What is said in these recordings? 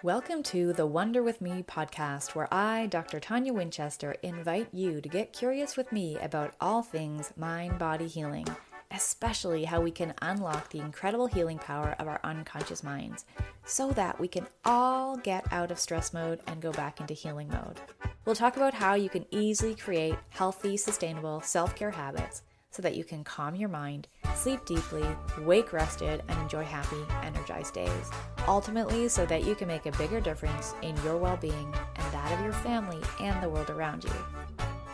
Welcome to the Wonder With Me podcast, where I, Dr. Tonia Winchester, invite you to get curious with me about all things mind-body healing, especially how we can unlock the incredible healing power of our unconscious minds, so that we can all get out of stress mode and go back into healing mode. We'll talk about how you can easily create healthy, sustainable self-care habits so that you can calm your mind, sleep deeply, wake rested, and enjoy happy, energized days. Ultimately, so that you can make a bigger difference in your well-being and that of your family and the world around you.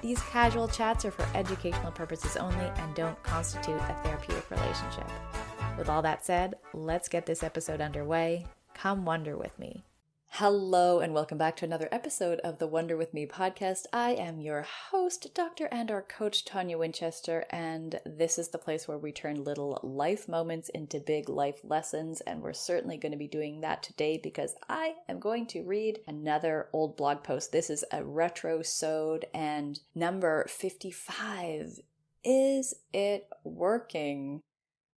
These casual chats are for educational purposes only and don't constitute a therapeutic relationship. With all that said, let's get this episode underway. Come wonder with me. Hello and welcome back to another episode of the Wonder With Me podcast. I am your host, Dr. and our coach, Tonia Winchester, and this is the place where we turn little life moments into big life lessons, and we're certainly going to be doing that today because I am going to read another old blog post. This is a retro-sode and number 55. Is it working?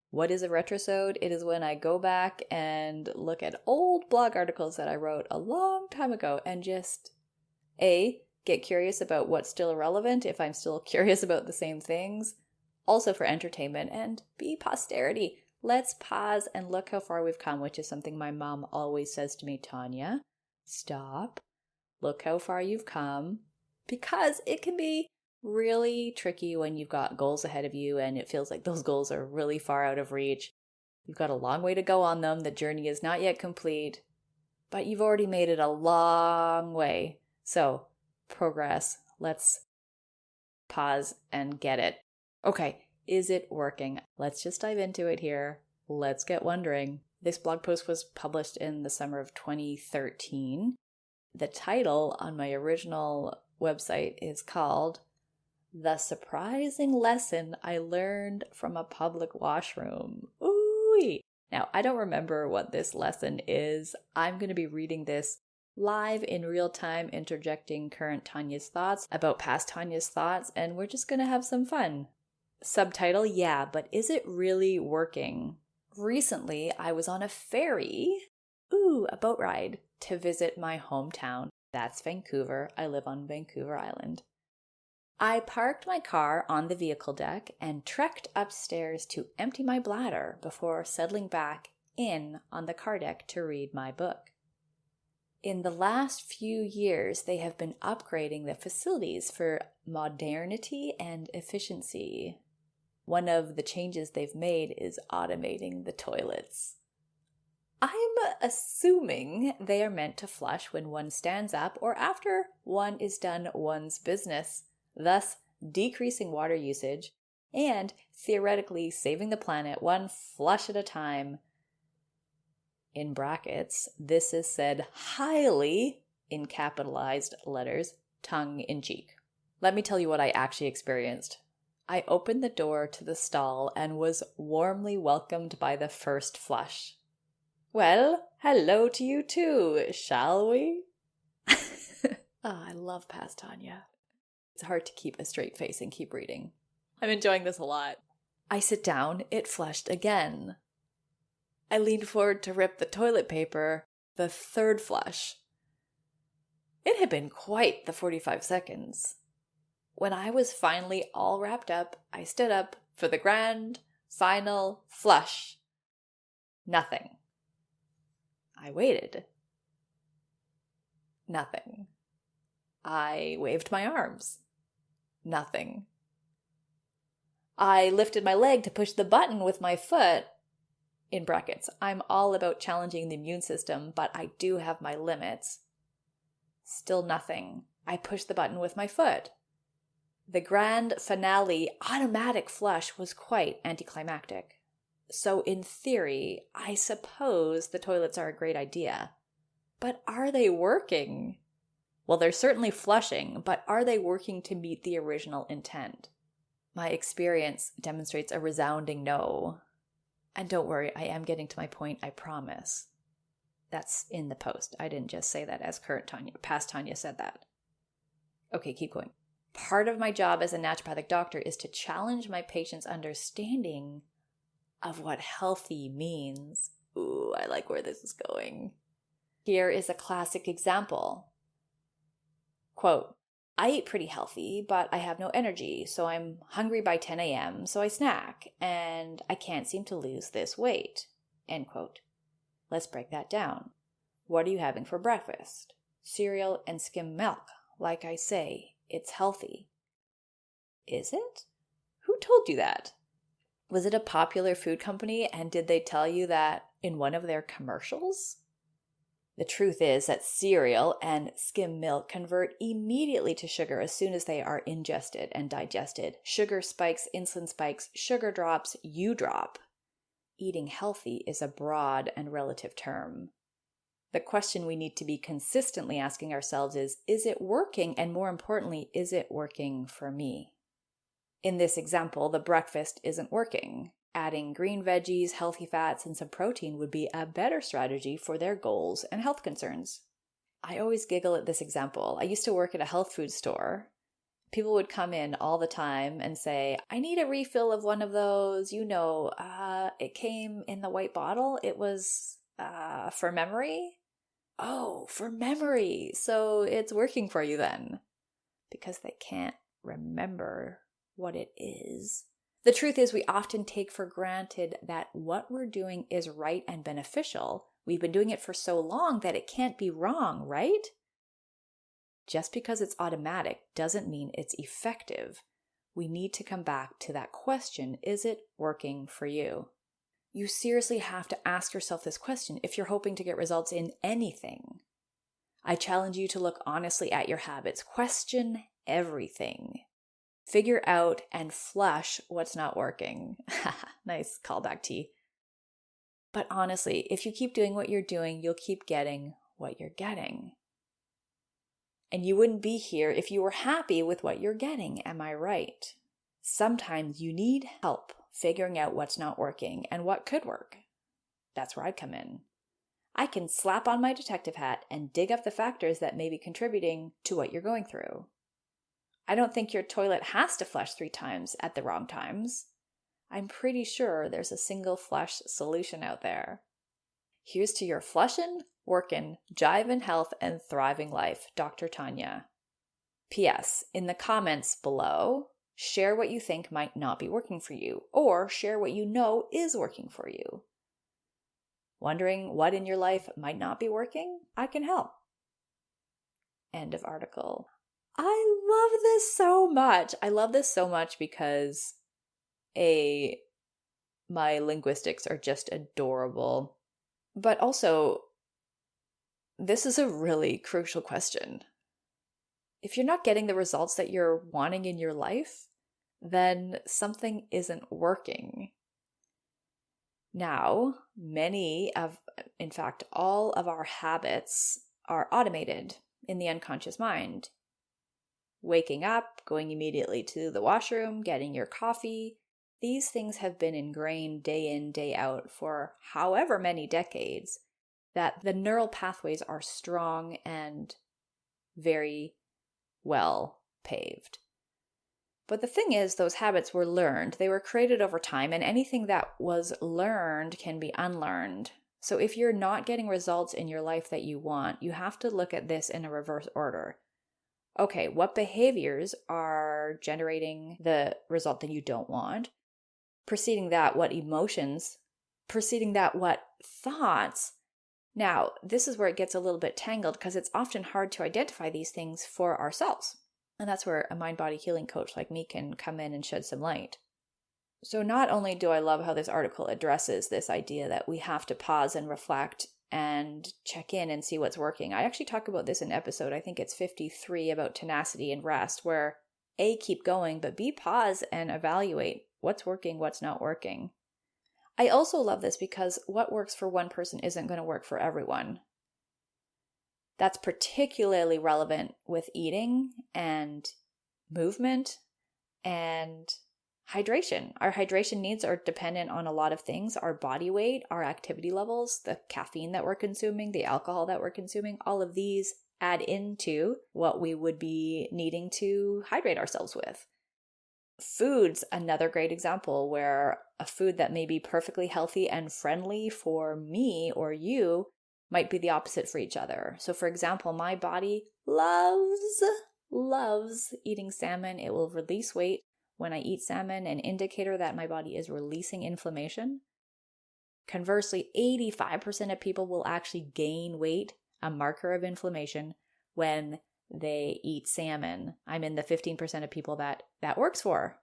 What is a retrosode? It is when I go back and look at old blog articles that I wrote a long time ago and just A, get curious about what's still relevant if I'm still curious about the same things, also for entertainment, and B, posterity. Let's pause and look how far we've come, which is something my mom always says to me, Tonia, stop, look how far you've come, because it can be really tricky when you've got goals ahead of you and it feels like those goals are really far out of reach. You've got a long way to go on them. The journey is not yet complete, but you've already made it a long way. So, progress. Let's pause and get it. Okay, is it working? Let's just dive into it here. Let's get wondering. This blog post was published in the summer of 2013. The title on my original website is called The Surprising Lesson I Learned from a Public Washroom. Ooh-wee. Now, I don't remember what this lesson is. I'm going to be reading this live in real time, interjecting current Tonia's thoughts about past Tonia's thoughts, and we're just going to have some fun. Subtitle, yeah, but is it really working? Recently, I was on a ferry, a boat ride, to visit my hometown. That's Vancouver. I live on Vancouver Island. I parked my car on the vehicle deck and trekked upstairs to empty my bladder before settling back in on the car deck to read my book. In the last few years, they have been upgrading the facilities for modernity and efficiency. One of the changes they've made is automating the toilets. I'm assuming they are meant to flush when one stands up or after one is done one's business, thus decreasing water usage and theoretically saving the planet one flush at a time. In brackets, this is said highly, in capitalized letters, tongue-in-cheek. Let me tell you what I actually experienced. I opened the door to the stall and was warmly welcomed by the first flush. Well, hello to you too, shall we? I love past Tonia. It's hard to keep a straight face and keep reading. I'm enjoying this a lot. I sit down, it flushed again. I leaned forward to rip the toilet paper, the third flush. It had been quite the 45 seconds. When I was finally all wrapped up, I stood up for the grand final flush. Nothing. I waited. Nothing. I waved my arms. Nothing. I lifted my leg to push the button with my foot. In brackets, I'm all about challenging the immune system, but I do have my limits. Still nothing. I pushed the button with my foot. The grand finale automatic flush was quite anticlimactic. So in theory, I suppose the toilets are a great idea. But are they working? Well, they're certainly flushing, but are they working to meet the original intent? My experience demonstrates a resounding no. And don't worry, I am getting to my point, I promise. That's in the post. I didn't just say that as past Tonia said that. Okay, keep going. Part of my job as a naturopathic doctor is to challenge my patients' understanding of what healthy means. Ooh, I like where this is going. Here is a classic example. Quote, I eat pretty healthy, but I have no energy, so I'm hungry by 10 a.m., so I snack, and I can't seem to lose this weight. End quote. Let's break that down. What are you having for breakfast? Cereal and skim milk. Like I say, it's healthy. Is it? Who told you that? Was it a popular food company, and did they tell you that in one of their commercials? The truth is that cereal and skim milk convert immediately to sugar as soon as they are ingested and digested. Sugar spikes, insulin spikes, sugar drops, you drop. Eating healthy is a broad and relative term. The question we need to be consistently asking ourselves is it working? And more importantly, is it working for me? In this example, the breakfast isn't working. Adding green veggies, healthy fats, and some protein would be a better strategy for their goals and health concerns. I always giggle at this example. I used to work at a health food store. People would come in all the time and say, I need a refill of one of those. It came in the white bottle. It was for memory. Oh, for memory. So it's working for you then. Because they can't remember what it is. The truth is we often take for granted that what we're doing is right and beneficial. We've been doing it for so long that it can't be wrong, right? Just because it's automatic doesn't mean it's effective. We need to come back to that question, is it working for you? You seriously have to ask yourself this question if you're hoping to get results in anything. I challenge you to look honestly at your habits. Question everything. Figure out and flush what's not working. Nice callback, T. But honestly, if you keep doing what you're doing, you'll keep getting what you're getting. And you wouldn't be here if you were happy with what you're getting, am I right? Sometimes you need help figuring out what's not working and what could work. That's where I come in. I can slap on my detective hat and dig up the factors that may be contributing to what you're going through. I don't think your toilet has to flush 3 times at the wrong times. I'm pretty sure there's a single flush solution out there. Here's to your flushin', workin', jivin' health, and thriving life, Dr. Tonia. P.S. In the comments below, share what you think might not be working for you, or share what you know is working for you. Wondering what in your life might not be working? I can help. End of article. I love this so much. I love this so much because my linguistics are just adorable. But also, this is a really crucial question. If you're not getting the results that you're wanting in your life, then something isn't working. Now, in fact, all of our habits are automated in the unconscious mind. Waking up, going immediately to the washroom, getting your coffee. These things have been ingrained day in, day out for however many decades that the neural pathways are strong and very well paved. But the thing is, those habits were learned. They were created over time, and anything that was learned can be unlearned. So if you're not getting results in your life that you want, you have to look at this in a reverse order. Okay, what behaviors are generating the result that you don't want? Preceding that, what emotions? Preceding that, what thoughts? Now, this is where it gets a little bit tangled because it's often hard to identify these things for ourselves. And that's where a mind-body healing coach like me can come in and shed some light. So not only do I love how this article addresses this idea that we have to pause and reflect and check in and see what's working. I actually talk about this in episode, I think it's 53, about tenacity and rest, where A, keep going, but B, pause and evaluate what's working, what's not working. I also love this because what works for one person isn't going to work for everyone. That's particularly relevant with eating and movement and hydration. Our hydration needs are dependent on a lot of things: our body weight, our activity levels, the caffeine that we're consuming, the alcohol that we're consuming. All of these add into what we would be needing to hydrate ourselves with. Food's another great example where a food that may be perfectly healthy and friendly for me or you might be the opposite for each other. So for example, my body loves eating salmon. It will release weight when I eat salmon, an indicator that my body is releasing inflammation. Conversely, 85% of people will actually gain weight, a marker of inflammation, when they eat salmon. I'm in the 15% of people that works for.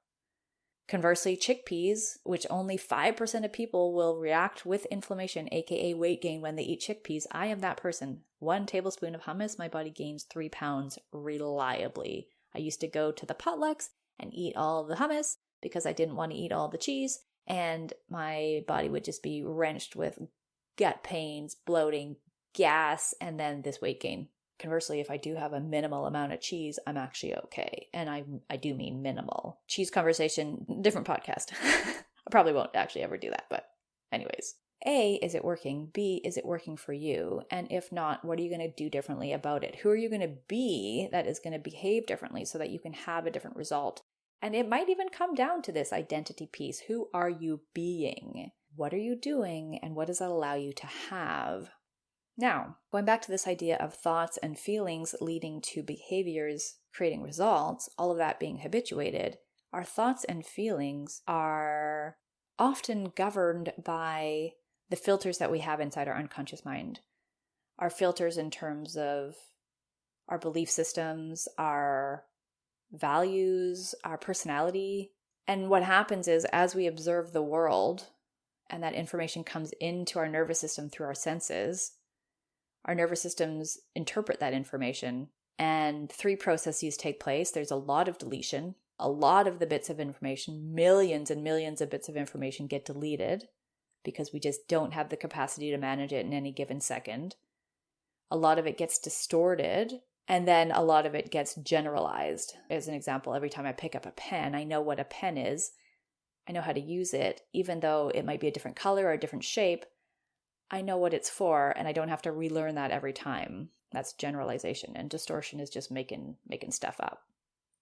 Conversely, chickpeas, which only 5% of people will react with inflammation, aka weight gain, when they eat chickpeas. I am that person. 1 tablespoon of hummus, my body gains 3 pounds reliably. I used to go to the potlucks and eat all the hummus because I didn't want to eat all the cheese, and my body would just be wrenched with gut pains, bloating, gas, and then this weight gain. Conversely, if I do have a minimal amount of cheese, I'm actually okay. And I do mean minimal. Cheese conversation, different podcast. I probably won't actually ever do that, but anyways. A, is it working? B, is it working for you? And if not, what are you going to do differently about it? Who are you going to be that is going to behave differently so that you can have a different result? And it might even come down to this identity piece. Who are you being? What are you doing? And what does that allow you to have? Now, going back to this idea of thoughts and feelings leading to behaviors creating results, all of that being habituated, our thoughts and feelings are often governed by the filters that we have inside our unconscious mind. Our filters in terms of our belief systems, our values, our personality. And what happens is, as we observe the world and that information comes into our nervous system through our senses, our nervous systems interpret that information, and 3 processes take place. There's a lot of deletion. A lot of the bits of information, millions and millions of bits of information, get deleted because we just don't have the capacity to manage it in any given second. A lot of it gets distorted, and then a lot of it gets generalized. As an example, every time I pick up a pen, I know what a pen is. I know how to use it, even though it might be a different color or a different shape. I know what it's for, and I don't have to relearn that every time. That's generalization, and distortion is just making stuff up.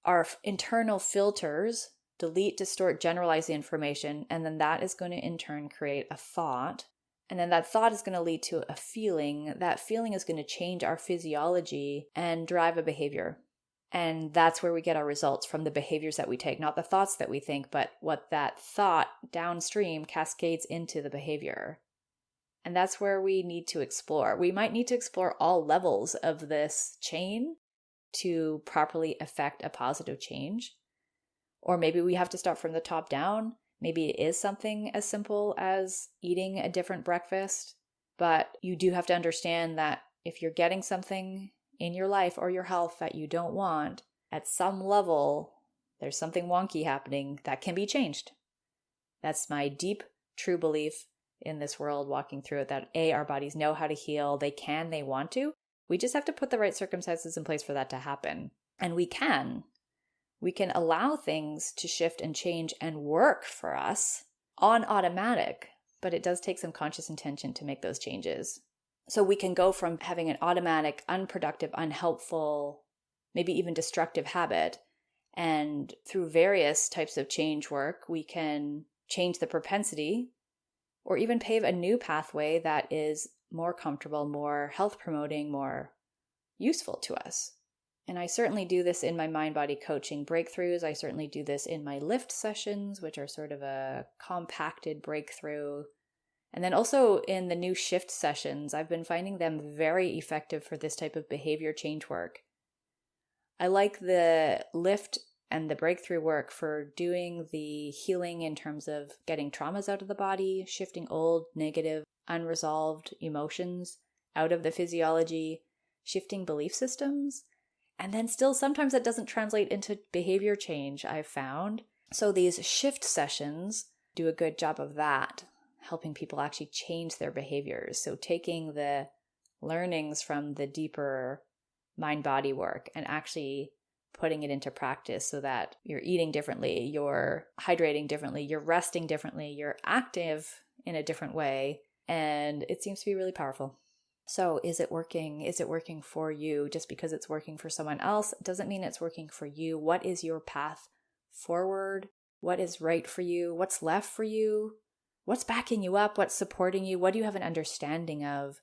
Our internal filters delete, distort, generalize the information, and then that is going to in turn create a thought. And then that thought is going to lead to a feeling. That feeling is going to change our physiology and drive a behavior. And that's where we get our results, from the behaviors that we take, not the thoughts that we think, but what that thought downstream cascades into the behavior. And that's where we need to explore. We might need to explore all levels of this chain to properly affect a positive change. Or maybe we have to start from the top down. Maybe it is something as simple as eating a different breakfast. But you do have to understand that if you're getting something in your life or your health that you don't want, at some level, there's something wonky happening that can be changed. That's my deep, true belief in this world, walking through it, that our bodies know how to heal. They can, they want to. We just have to put the right circumstances in place for that to happen. And we can. We can allow things to shift and change and work for us on automatic, but it does take some conscious intention to make those changes. So we can go from having an automatic, unproductive, unhelpful, maybe even destructive habit, and through various types of change work, we can change the propensity or even pave a new pathway that is more comfortable, more health promoting, more useful to us. And I certainly do this in my mind-body coaching breakthroughs. I certainly do this in my lift sessions, which are sort of a compacted breakthrough. And then also in the new shift sessions, I've been finding them very effective for this type of behavior change work. I like the lift and the breakthrough work for doing the healing in terms of getting traumas out of the body, shifting old, negative, unresolved emotions out of the physiology, shifting belief systems. And then still sometimes that doesn't translate into behavior change, I've found. So these shift sessions do a good job of that, helping people actually change their behaviors. So taking the learnings from the deeper mind-body work and actually putting it into practice so that you're eating differently, you're hydrating differently, you're resting differently, you're active in a different way. And it seems to be really powerful. So is it working? Is it working for you? Just because it's working for someone else doesn't mean it's working for you. What is your path forward? What is right for you? What's left for you? What's backing you up? What's supporting you? What do you have an understanding of?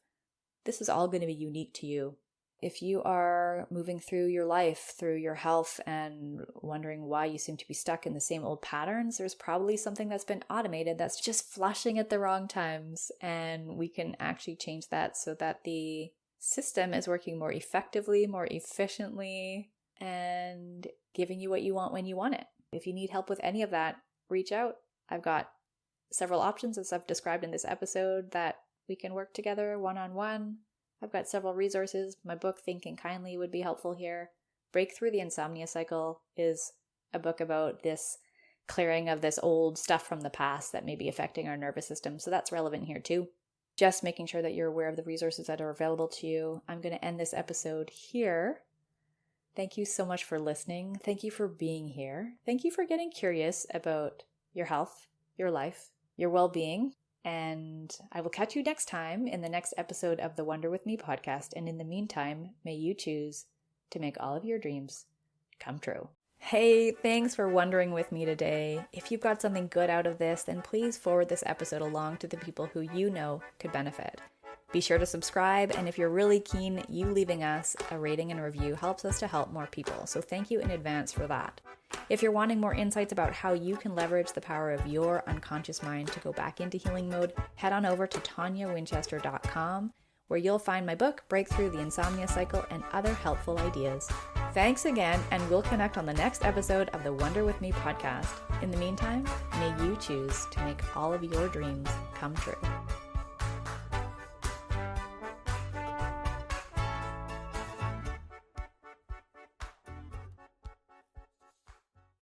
This is all going to be unique to you. If you are moving through your life, through your health, and wondering why you seem to be stuck in the same old patterns, there's probably something that's been automated that's just flushing at the wrong times. And we can actually change that so that the system is working more effectively, more efficiently, and giving you what you want when you want it. If you need help with any of that, reach out. I've got several options, as I've described in this episode, that we can work together one-on-one. I've got several resources. My book, Thinking Kindly, would be helpful here. Break Through the Insomnia Cycle is a book about this clearing of this old stuff from the past that may be affecting our nervous system. So that's relevant here too. Just making sure that you're aware of the resources that are available to you. I'm going to end this episode here. Thank you so much for listening. Thank you for being here. Thank you for getting curious about your health, your life, your well-being. And I will catch you next time in the next episode of the Wonder With Me podcast. And in the meantime, may you choose to make all of your dreams come true. Hey, thanks for wondering with me today. If you've got something good out of this, then please forward this episode along to the people who you know could benefit. Be sure to subscribe, and if you're really keen, you leaving us a rating and review helps us to help more people, so thank you in advance for that. If you're wanting more insights about how you can leverage the power of your unconscious mind to go back into healing mode, head on over to toniawinchester.com, where you'll find my book, Break Through the Insomnia Cycle, and other helpful ideas. Thanks again, and we'll connect on the next episode of the Wonder With Me podcast. In the meantime, may you choose to make all of your dreams come true.